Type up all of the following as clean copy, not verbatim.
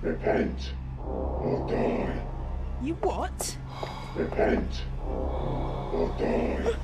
Repent or die. You what? Repent or die.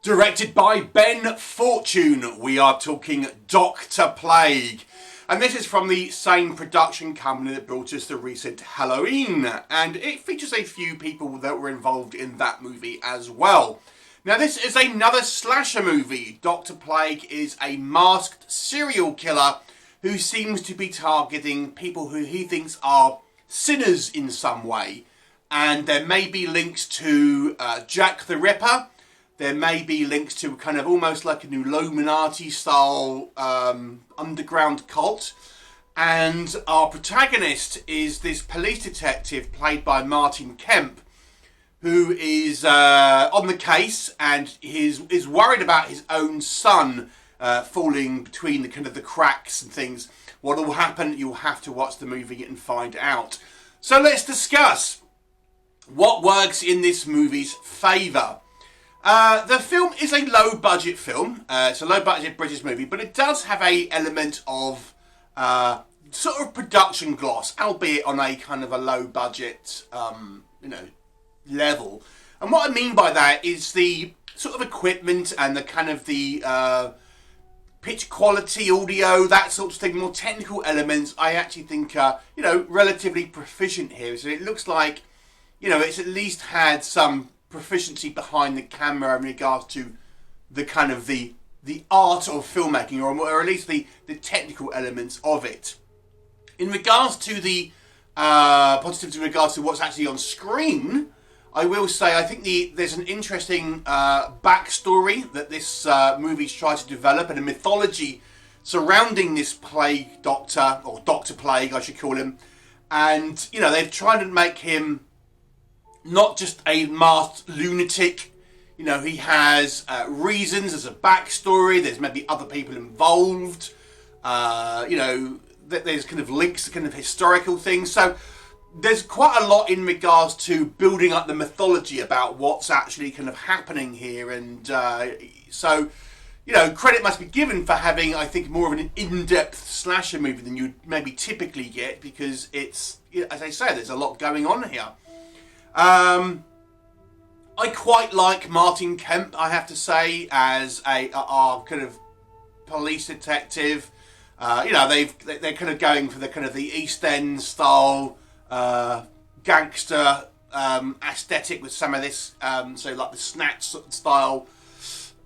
Directed by Ben Fortune, we are talking Dr. Plague. And this is from the same production company that brought us the recent Helloween. And it features a few people that were involved in that movie as well. Now this is another slasher movie. Dr. Plague is a masked serial killer who seems to be targeting people who he thinks are sinners in some way. And there may be links to Jack the Ripper. There may be links to kind of almost like an Illuminati style underground cult. And our protagonist is this police detective played by Martin Kemp, who is on the case and is worried about his own son falling between the kind of the cracks and things. What will happen? You'll have to watch the movie and find out. So let's discuss what works in this movie's favour. The film is a low-budget film. It's a low-budget British movie, but it does have a element of sort of production gloss, albeit on a kind of a low-budget, level. And what I mean by that is the sort of equipment and the kind of the pitch quality, audio, that sort of thing, more technical elements. I actually think are relatively proficient here. So it looks like it's at least had some proficiency behind the camera in regards to the kind of the art of filmmaking, or at least the technical elements of it. In regards to the positives in regards to what's actually on screen, I will say I think there's an interesting backstory that this movie's tried to develop, and a mythology surrounding this plague doctor, or Dr. Plague I should call him. And they've tried to make him not just a masked lunatic. He has reasons, there's a backstory, there's maybe other people involved. There's kind of links to kind of historical things. So there's quite a lot in regards to building up the mythology about what's actually kind of happening here. And so credit must be given for having, I think, more of an in-depth slasher movie than you'd maybe typically get, because it's, as I say, there's a lot going on here. I quite like Martin Kemp, I have to say, as our kind of police detective. They're kind of going for the kind of the EastEnders style gangster aesthetic with some of this, so like the Snatch style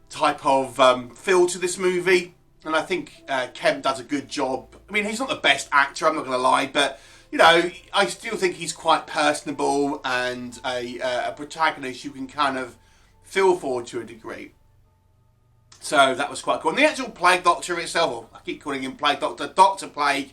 type of feel to this movie. And I think Kemp does a good job. I mean, he's not the best actor, I'm not going to lie, but I still think he's quite personable and a protagonist you can kind of feel for to a degree. So that was quite cool. And the actual Plague Doctor itself, or I keep calling him Plague Doctor, Dr. Plague,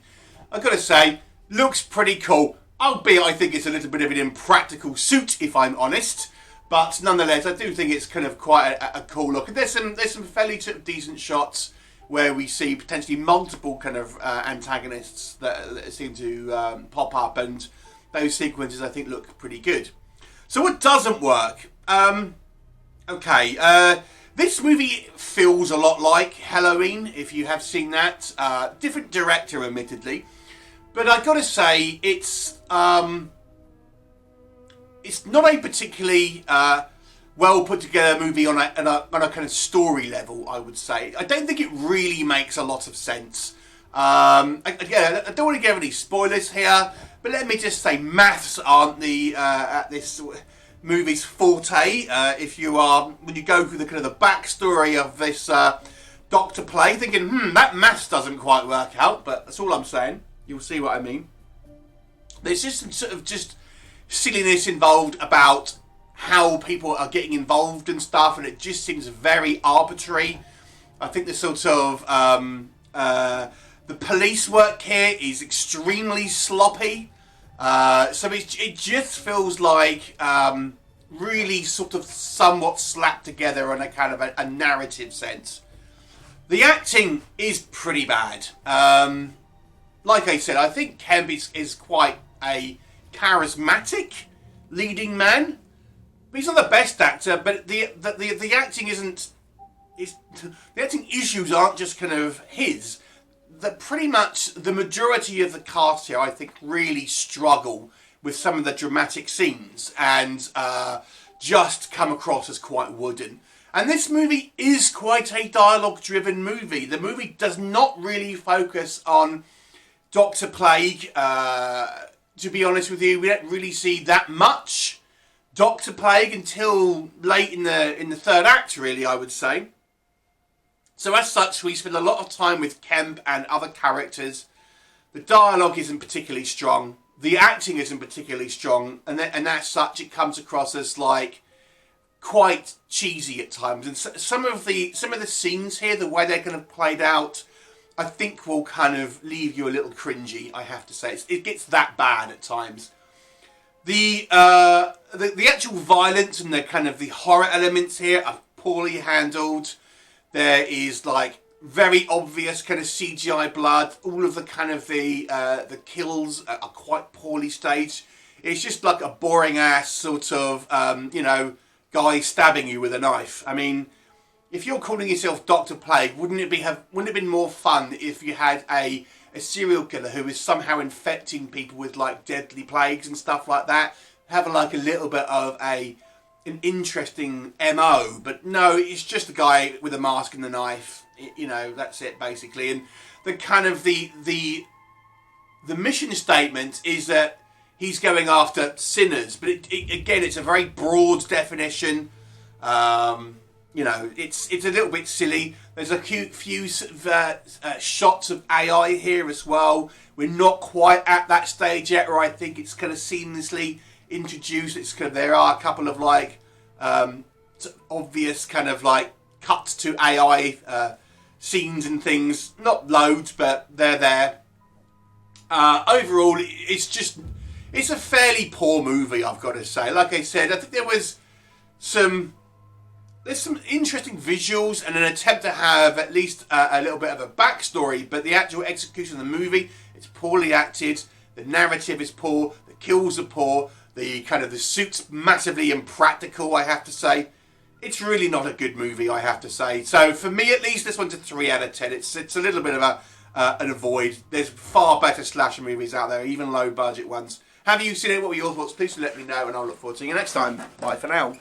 I've got to say, looks pretty cool. Albeit I think it's a little bit of an impractical suit, if I'm honest. But nonetheless, I do think it's kind of quite a cool look. And there's some fairly decent shots where we see potentially multiple kind of antagonists that seem to pop up, and those sequences I think look pretty good. So what doesn't work? This movie feels a lot like Helloween, if you have seen that. Different director, admittedly, but I've got to say it's not a particularly well put together movie on a kind of story level, I would say. I don't think it really makes a lot of sense. I don't want to give any spoilers here, but let me just say maths aren't this movie's forte. If you are, when you go through the kind of the backstory of this Dr. Plague, thinking, that maths doesn't quite work out, but that's all I'm saying. You'll see what I mean. There's just some sort of just silliness involved about how people are getting involved and stuff, and it just seems very arbitrary. I think the sort of the police work here is extremely sloppy. So it just feels like really sort of somewhat slapped together in a kind of a narrative sense. The acting is pretty bad. Like I said, I think Kemp is quite a charismatic leading man. He's not the best actor, but the acting isn't. The acting issues aren't just kind of his. That pretty much the majority of the cast here, I think, really struggle with some of the dramatic scenes and just come across as quite wooden. And this movie is quite a dialogue-driven movie. The movie does not really focus on Dr. Plague. To be honest with you, we don't really see that much Dr. Plague until late in the third act, really, I would say. So as such, we spend a lot of time with Kemp and other characters. The dialogue isn't particularly strong. The acting isn't particularly strong. And as such, it comes across as like quite cheesy at times. And some of the scenes here, the way they're kind of played out, I think will kind of leave you a little cringy, I have to say. It gets that bad at times. The actual violence and the kind of the horror elements here are poorly handled. There is like very obvious kind of CGI blood. All of the kind of the kills are quite poorly staged. It's just like a boring ass sort of guy stabbing you with a knife. I mean, if you're calling yourself Dr. Plague, wouldn't it have been more fun if you had a serial killer who is somehow infecting people with like deadly plagues and stuff like that? Have like a little bit of an interesting MO, but no, it's just a guy with a mask and the knife. That's it basically. And the kind of the mission statement is that he's going after sinners, but again, it's a very broad definition. It's a little bit silly. There's a few shots of AI here as well. We're not quite at that stage yet, where I think it's kind of seamlessly introduced. There are a couple of like obvious kind of like cuts to AI scenes and things. Not loads, but they're there. Overall, it's a fairly poor movie, I've got to say. Like I said, I think there's some interesting visuals and an attempt to have at least a little bit of a backstory, but the actual execution of the movie, it's poorly acted. The narrative is poor. The kills are poor. The suit's massively impractical, I have to say. It's really not a good movie, I have to say. So for me, at least, this one's a 3 out of 10. It's a little bit of an avoid. There's far better slasher movies out there, even low budget ones. Have you seen it? What were your thoughts? Please let me know, and I'll look forward to seeing you next time. Bye for now.